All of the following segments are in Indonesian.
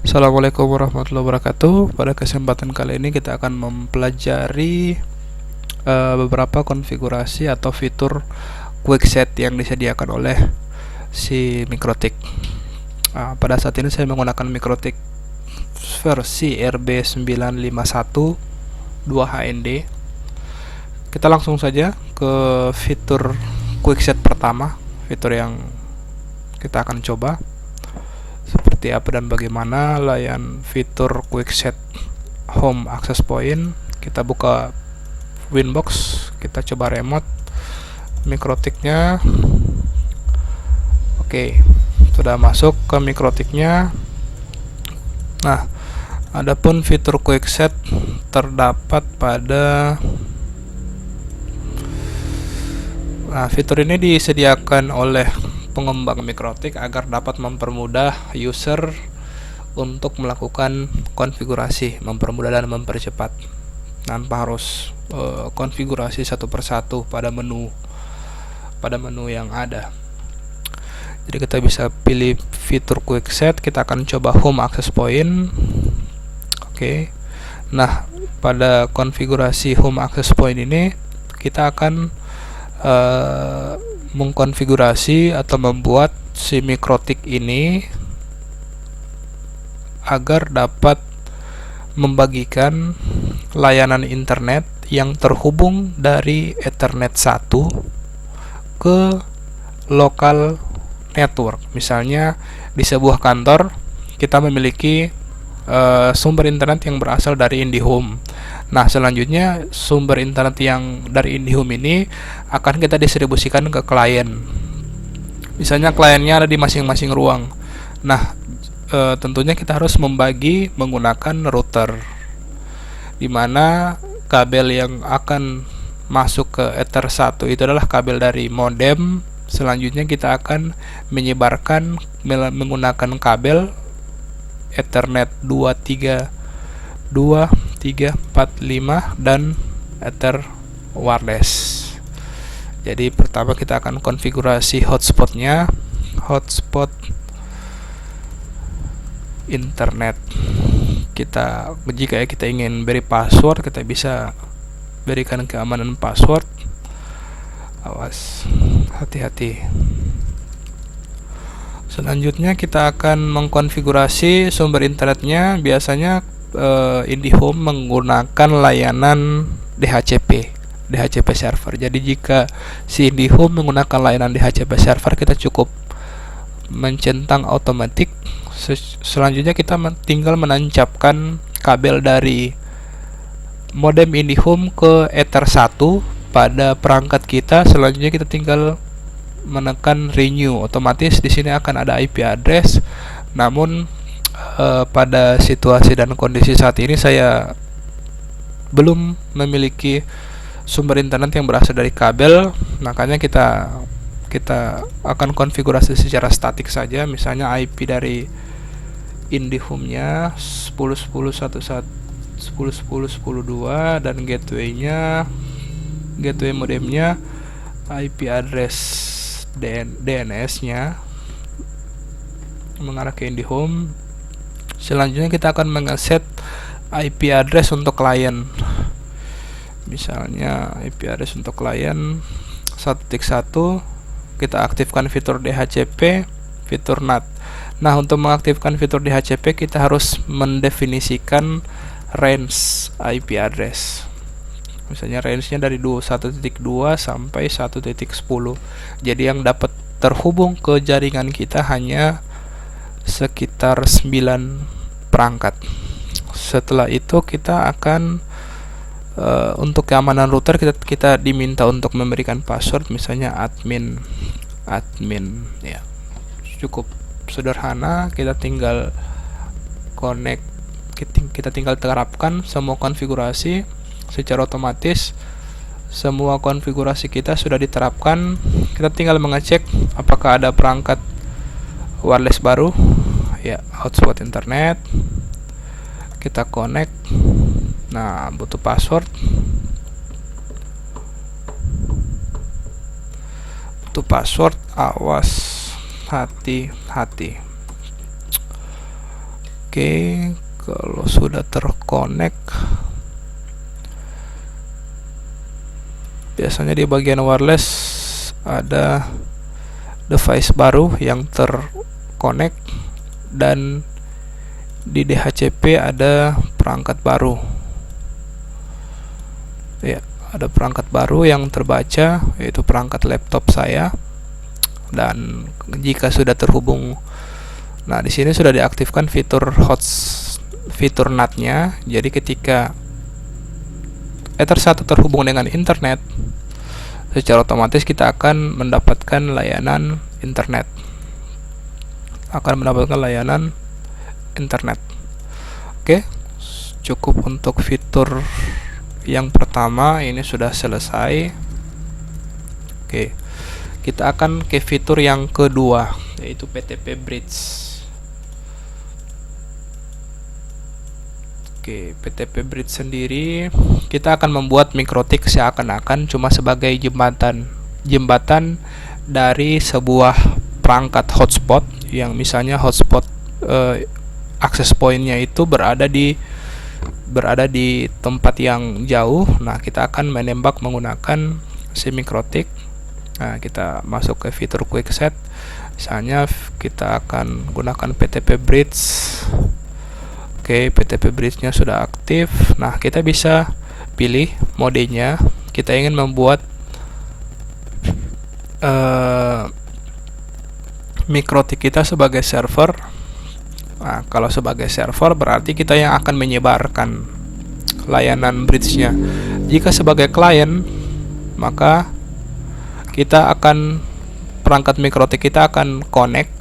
Assalamualaikum warahmatullahi wabarakatuh. Pada kesempatan kali ini kita akan mempelajari beberapa konfigurasi atau fitur quickset yang disediakan oleh si Mikrotik. Pada saat ini saya menggunakan Mikrotik versi RB951 2HND. Kita langsung saja ke fitur quickset pertama, fitur yang kita akan coba. Seperti apa dan bagaimana layan fitur quickset home access point. Kita buka Winbox, kita coba remote Mikrotiknya. Oke, sudah masuk ke Mikrotiknya. Nah, adapun fitur quickset terdapat pada fitur ini disediakan oleh pengembang Mikrotik agar dapat mempermudah user untuk melakukan konfigurasi, mempermudah dan mempercepat tanpa harus konfigurasi satu persatu pada menu yang ada. Jadi kita bisa pilih fitur quickset, kita akan coba home access point. Oke. Nah, pada konfigurasi home access point ini kita akan mengkonfigurasi atau membuat si Mikrotik ini agar dapat membagikan layanan internet yang terhubung dari Ethernet 1 ke local network. Misalnya di sebuah kantor kita memiliki sumber internet yang berasal dari IndiHome. Nah, selanjutnya sumber internet yang dari IndiHome ini akan kita distribusikan ke klien. Misalnya kliennya ada di masing-masing ruang. Nah, tentunya kita harus membagi menggunakan router, di mana kabel yang akan masuk ke Ether 1 itu adalah kabel dari modem. Selanjutnya kita akan menyebarkan menggunakan kabel Ethernet 2, 3, 4, 5 dan Ether wireless. Jadi pertama kita akan konfigurasi hotspotnya, hotspot internet. Jika kita ingin beri password, kita bisa berikan keamanan password. Awas, hati-hati. Selanjutnya kita akan mengkonfigurasi sumber internetnya. Biasanya IndiHome menggunakan layanan DHCP server. Jadi jika si IndiHome menggunakan layanan DHCP server, kita cukup mencentang automatic. Selanjutnya kita tinggal menancapkan kabel dari modem IndiHome ke Ether 1 pada perangkat kita. Selanjutnya kita tinggal menekan renew, otomatis di sini akan ada IP address. Namun pada situasi dan kondisi saat ini saya belum memiliki sumber internet yang berasal dari kabel, makanya kita akan konfigurasi secara statik saja. Misalnya IP dari IndiHome-nya 10.10.11.10.10.10.2 dan gateway modemnya IP address DNS-nya mengarah ke IndiHome. Selanjutnya kita akan mengeset IP address untuk klien. Misalnya IP address untuk klien 1.1, kita aktifkan fitur DHCP, fitur NAT. Nah, untuk mengaktifkan fitur DHCP kita harus mendefinisikan range IP address. Misalnya range-nya dari 1.2 sampai 1.10. Jadi yang dapat terhubung ke jaringan kita hanya sekitar 9 perangkat. Setelah itu kita akan untuk keamanan router kita diminta untuk memberikan password, misalnya admin ya. Cukup sederhana, kita tinggal connect, kita tinggal terapkan semua konfigurasi. Secara otomatis semua konfigurasi kita sudah diterapkan. Kita tinggal mengecek apakah ada perangkat wireless baru. Ya, hotspot internet. Kita connect. Nah, butuh password. Awas, hati-hati. Oke, kalau sudah terkonek, biasanya di bagian wireless ada device baru yang terkonek, dan di DHCP ada perangkat baru. Ya, ada perangkat baru yang terbaca, yaitu perangkat laptop saya. Dan jika sudah terhubung, nah di sini sudah diaktifkan fitur fitur NAT-nya. Jadi ketika Ether1 terhubung dengan internet, secara otomatis kita akan mendapatkan layanan internet. Oke, cukup untuk fitur yang pertama ini sudah selesai. Oke, kita akan ke fitur yang kedua, yaitu PTP Bridge. Oke, PTP Bridge sendiri kita akan membuat mikrotik seakan-akan cuma sebagai jembatan dari sebuah perangkat hotspot, yang misalnya hotspot access point-nya itu berada di tempat yang jauh. Nah, kita akan menembak menggunakan si mikrotik. Nah, kita masuk ke fitur quick set. Misalnya kita akan gunakan PTP Bridge. Oke, PTP Bridge-nya sudah aktif. Nah, kita bisa pilih modenya. Kita ingin membuat mikrotik kita sebagai server. Nah, kalau sebagai server berarti kita yang akan menyebarkan layanan bridge-nya. Jika sebagai klien, maka perangkat mikrotik kita akan connect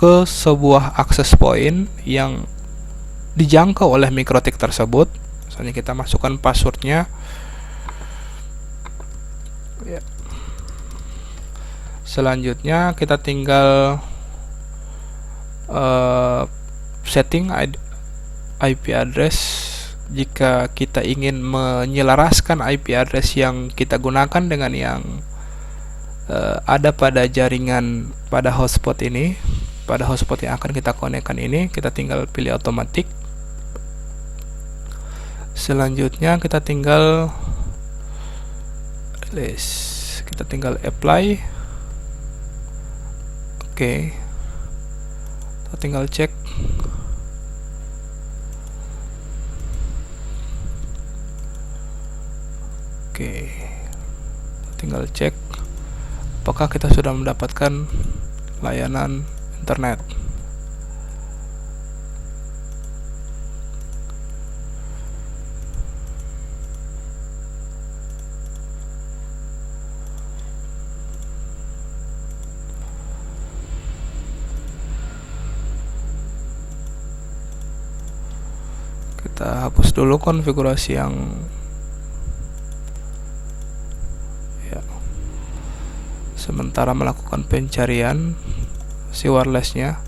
ke sebuah access point yang dijangkau oleh mikrotik tersebut. Misalnya kita masukkan passwordnya. Ya. Selanjutnya kita tinggal setting IP address. Jika kita ingin menyelaraskan IP address yang kita gunakan dengan yang ada pada jaringan pada hotspot ini, pada hotspot yang akan kita konekkan ini, kita tinggal pilih otomatis. Selanjutnya kita tinggal release, kita tinggal apply. Oke, kita tinggal cek. Oke, tinggal cek apakah kita sudah mendapatkan layanan internet. Kita hapus dulu konfigurasi yang sementara melakukan pencarian si wirelessnya.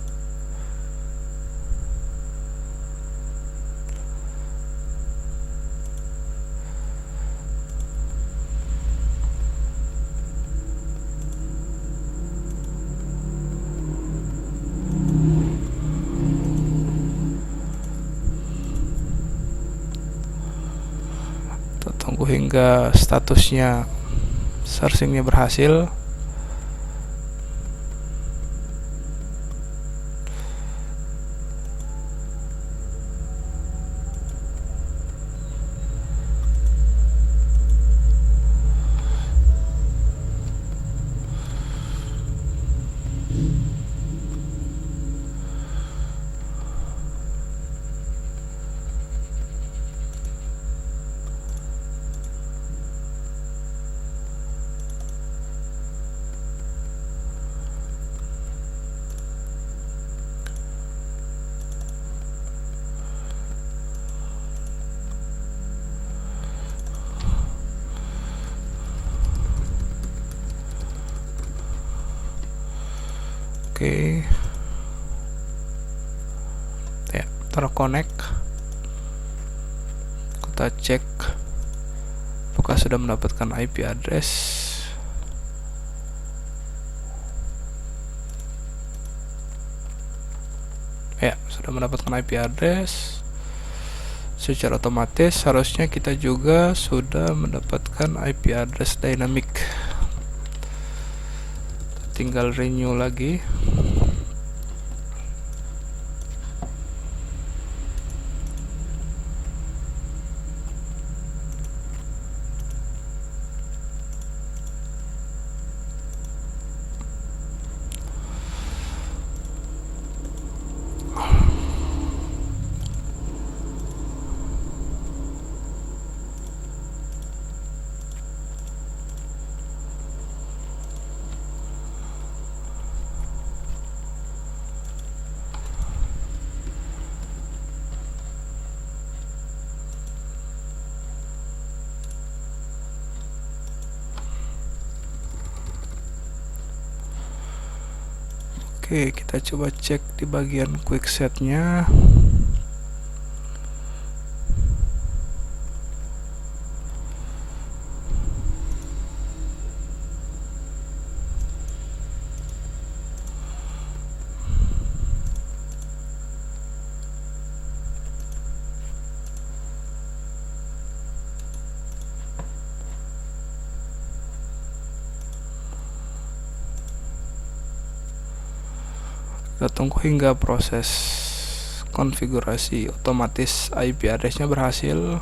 Kita tunggu hingga statusnya searchingnya berhasil. Oke, ya, terkonek. Kita cek apakah sudah mendapatkan IP address. Ya, sudah mendapatkan IP address. Secara otomatis harusnya kita juga sudah mendapatkan IP address dynamic. Tinggal renew lagi. Oke, kita coba cek di bagian quick set-nya. Kita tunggu hingga proses konfigurasi otomatis IP address-nya berhasil.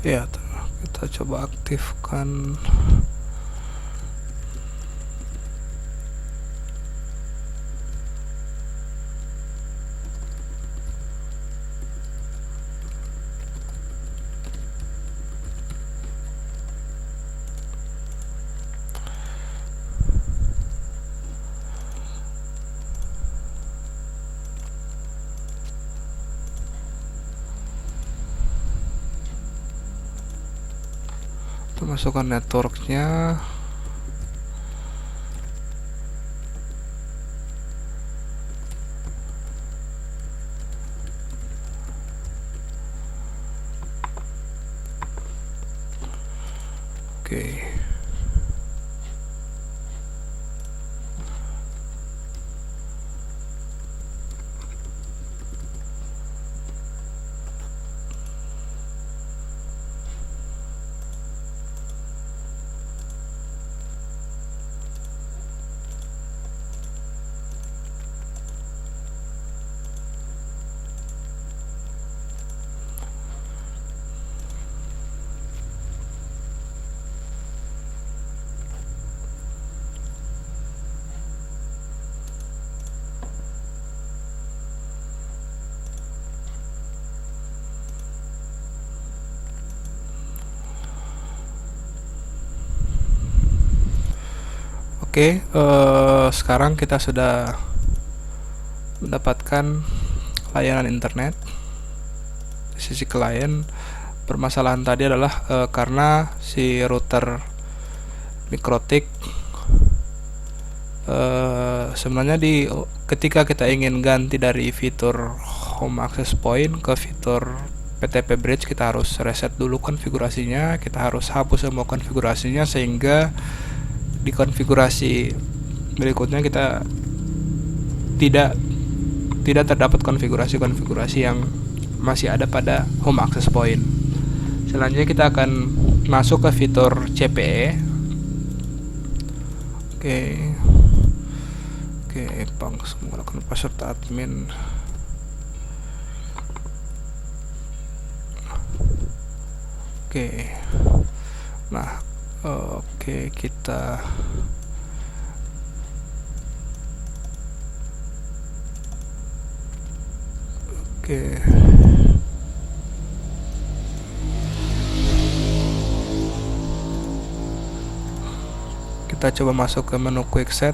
Ya, kita coba aktifkan. Kita masukkan networknya. Oke. Oke, sekarang kita sudah mendapatkan layanan internet di sisi klien. Permasalahan tadi adalah karena si router Mikrotik sebenarnya ketika kita ingin ganti dari fitur Home Access Point ke fitur PTP Bridge, kita harus reset dulu konfigurasinya, kita harus hapus semua konfigurasinya sehingga di konfigurasi berikutnya kita tidak terdapat konfigurasi-konfigurasi yang masih ada pada Home Access Point. Selanjutnya kita akan masuk ke fitur CPE. Oke, langsung menggunakan password admin. Nah, kita Oke. Kita coba masuk ke menu quick set.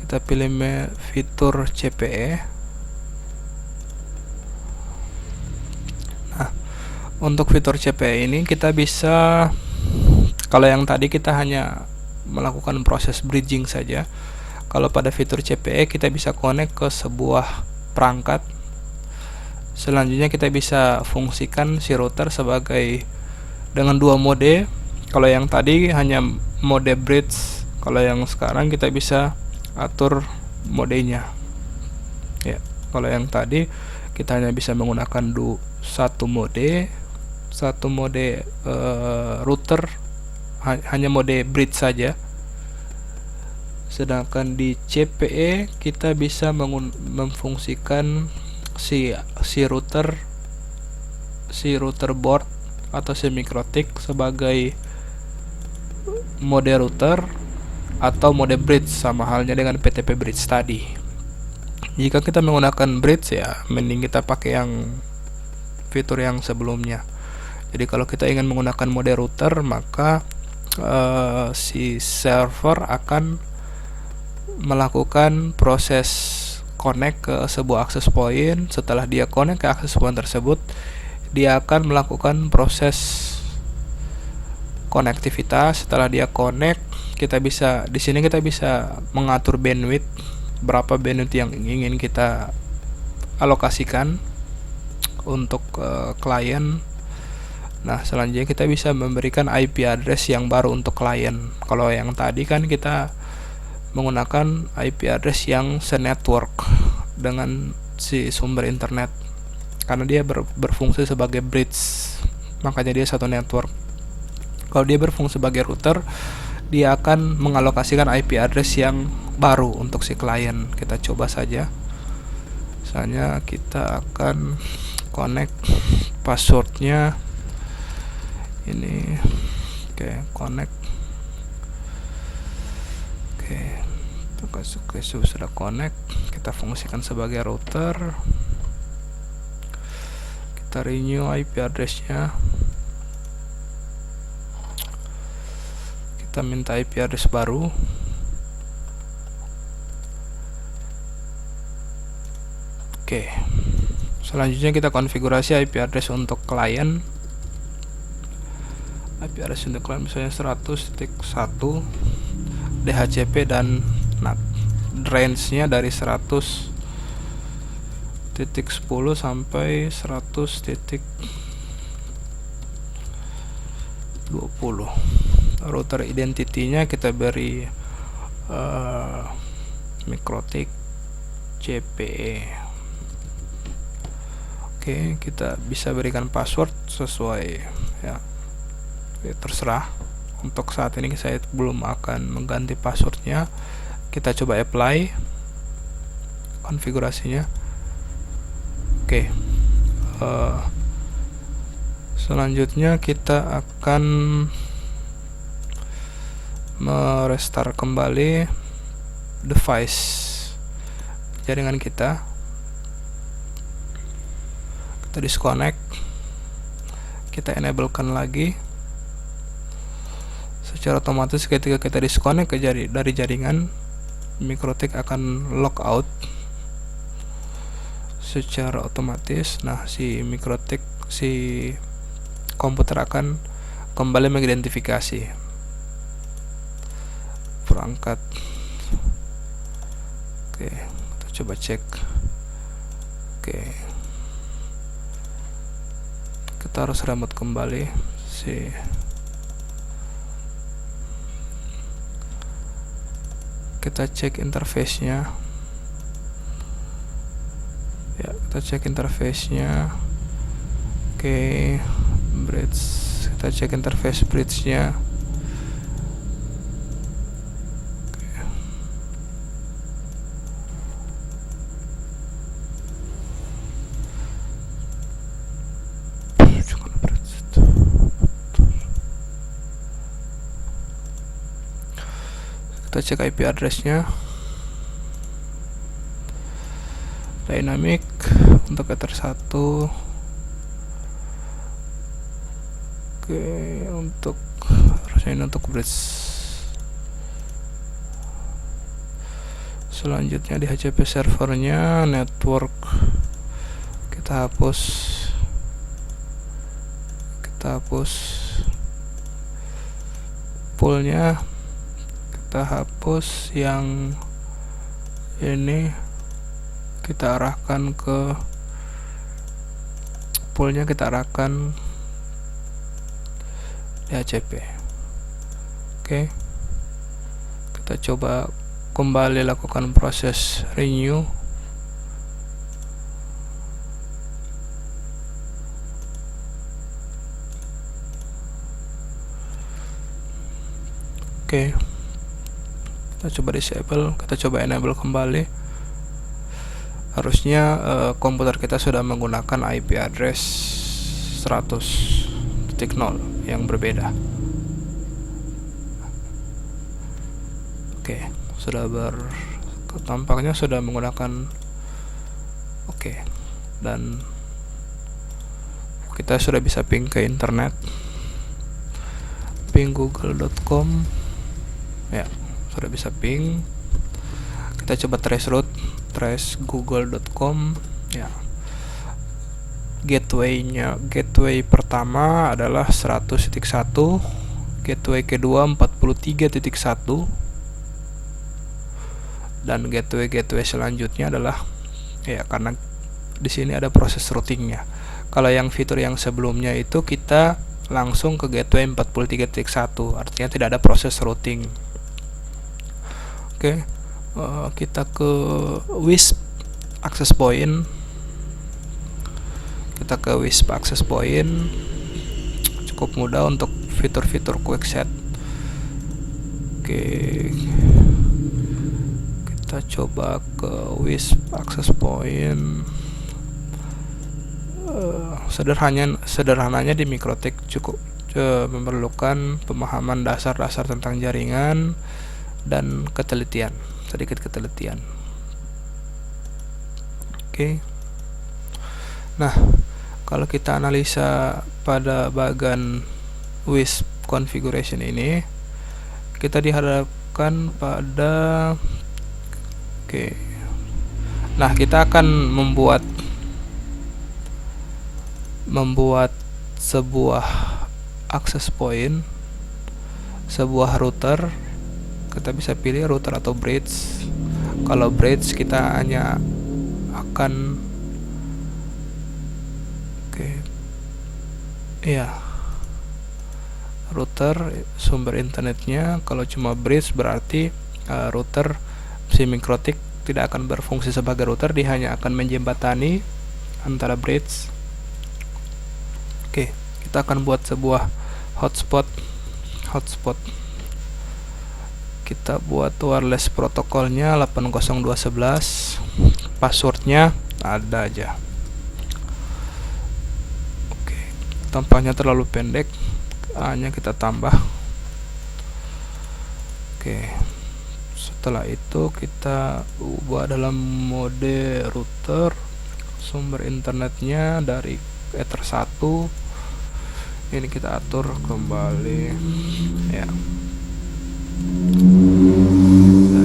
Kita pilih fitur CPE. Nah, untuk fitur CPE ini kita bisa, kalau yang tadi kita hanya melakukan proses bridging saja. Kalau pada fitur CPE kita bisa connect ke sebuah perangkat. Selanjutnya kita bisa fungsikan si router sebagai dengan dua mode. Kalau yang tadi hanya mode bridge, kalau yang sekarang kita bisa atur modenya. Ya, kalau yang tadi kita hanya bisa menggunakan satu mode router, hanya mode bridge saja. Sedangkan di CPE kita bisa memfungsikan si router board atau si MikroTik sebagai mode router atau mode bridge, sama halnya dengan PTP bridge tadi. Jika kita menggunakan bridge, ya mending kita pakai yang fitur yang sebelumnya. Jadi kalau kita ingin menggunakan mode router, maka si server akan melakukan proses connect ke sebuah access point. Setelah dia connect ke access point tersebut, dia akan melakukan proses konektivitas. Setelah dia connect, di sini kita bisa mengatur bandwidth, berapa bandwidth yang ingin kita alokasikan untuk klien. Nah, selanjutnya kita bisa memberikan IP address yang baru untuk klien. Kalau yang tadi kan kita menggunakan IP address yang se-network dengan si sumber internet, karena dia berfungsi sebagai bridge, makanya dia satu network. Kalau dia berfungsi sebagai router, dia akan mengalokasikan IP address yang baru untuk si klien. Kita coba saja. Misalnya kita akan connect passwordnya ini. Oke, connect. Oke, sudah connect. Kita fungsikan sebagai router. Kita renew IP address-nya. Kita minta IP address baru. Oke. Selanjutnya kita konfigurasi IP address untuk klien. IP address untuk klien misalnya 100.1 DHCP dan NAT. Range-nya dari 100.10 sampai 100.20. Router identity-nya kita beri MikroTik CPE. Oke, kita bisa berikan password sesuai ya, terserah. Untuk saat ini saya belum akan mengganti passwordnya. Kita coba apply konfigurasinya. Oke. Selanjutnya kita akan merestart kembali device jaringan kita. Kita disconnect. Kita enablekan lagi. Secara otomatis ketika kita disconnect dari jaringan, MikroTik akan log out secara otomatis. Nah, si MikroTik, si komputer akan kembali mengidentifikasi perangkat. Oke, kita coba cek. Oke, kita harus reboot kembali kita cek interface-nya. Ya, kita cek interface-nya. Oke, bridge. Kita cek interface bridge-nya. Kita cek IP address-nya. Dynamic untuk Ether 1. Oke, untuk harusnya ini untuk bridge. Selanjutnya di HCP servernya network kita hapus poolnya, kita hapus yang ini, kita arahkan ke poolnya, kita arahkan di HCP. Oke, kita coba kembali lakukan proses renew. Oke, kita coba disable, kita coba enable kembali. Harusnya komputer kita sudah menggunakan IP address 100.0 yang berbeda. Oke, sudah tampaknya sudah menggunakan. Oke, dan kita sudah bisa ping ke internet, ping google.com. Ya, sudah bisa ping. Kita coba trace route, trace google.com. Ya, gateway pertama adalah 100.1, gateway kedua 43.1, dan gateway selanjutnya adalah, ya, karena di sini ada proses routingnya. Kalau yang fitur yang sebelumnya itu kita langsung ke gateway 43.1, artinya tidak ada proses routing. Oke, kita ke WISP access point. Kita ke WISP access point, cukup mudah untuk fitur-fitur quickset. Oke, kita coba ke WISP access point. Sederhananya di Mikrotik cukup memerlukan pemahaman dasar-dasar tentang jaringan dan sedikit ketelitian. Oke. Nah, kalau kita analisa pada bagian WISP configuration ini, kita dihadapkan pada nah, kita akan membuat sebuah access point, sebuah router. Kita bisa pilih router atau bridge. Kalau bridge kita hanya akan router sumber internetnya. Kalau cuma bridge berarti router si Mikrotik tidak akan berfungsi sebagai router, dia hanya akan menjembatani antara bridge. Oke, kita akan buat sebuah hotspot. Kita buat wireless protokolnya 802.11, passwordnya ada aja. Oke, tampaknya terlalu pendek, hanya kita tambah. Oke, setelah itu kita ubah dalam mode router, sumber internetnya dari Ether 1. Ini kita atur kembali, ya.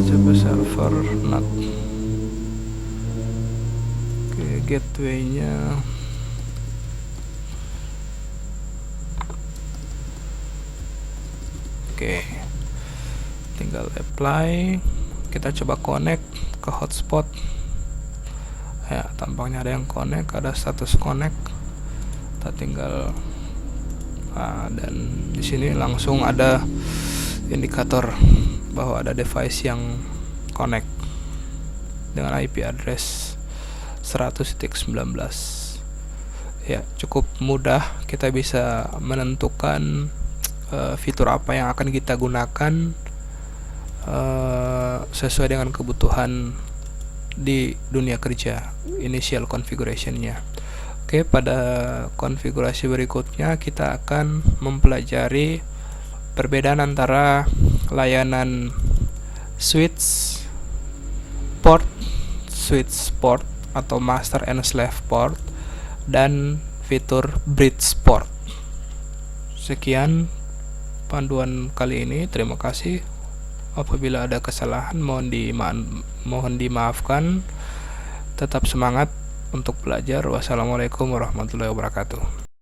Coba server NAT. Oke, gateway-nya oke, tinggal apply. Kita coba connect ke hotspot. Ya, tampaknya ada yang connect, ada status connect. Kita tinggal dan di sini langsung ada indikator bahwa ada device yang connect dengan IP address 100.19. Ya, cukup mudah, kita bisa menentukan fitur apa yang akan kita gunakan sesuai dengan kebutuhan di dunia kerja, initial configuration-nya. Oke, pada konfigurasi berikutnya kita akan mempelajari perbedaan antara layanan switch port atau master and slave port, dan fitur bridge port. Sekian panduan kali ini, terima kasih. Apabila ada kesalahan mohon dimaafkan. Tetap semangat untuk belajar. Wassalamualaikum warahmatullahi wabarakatuh.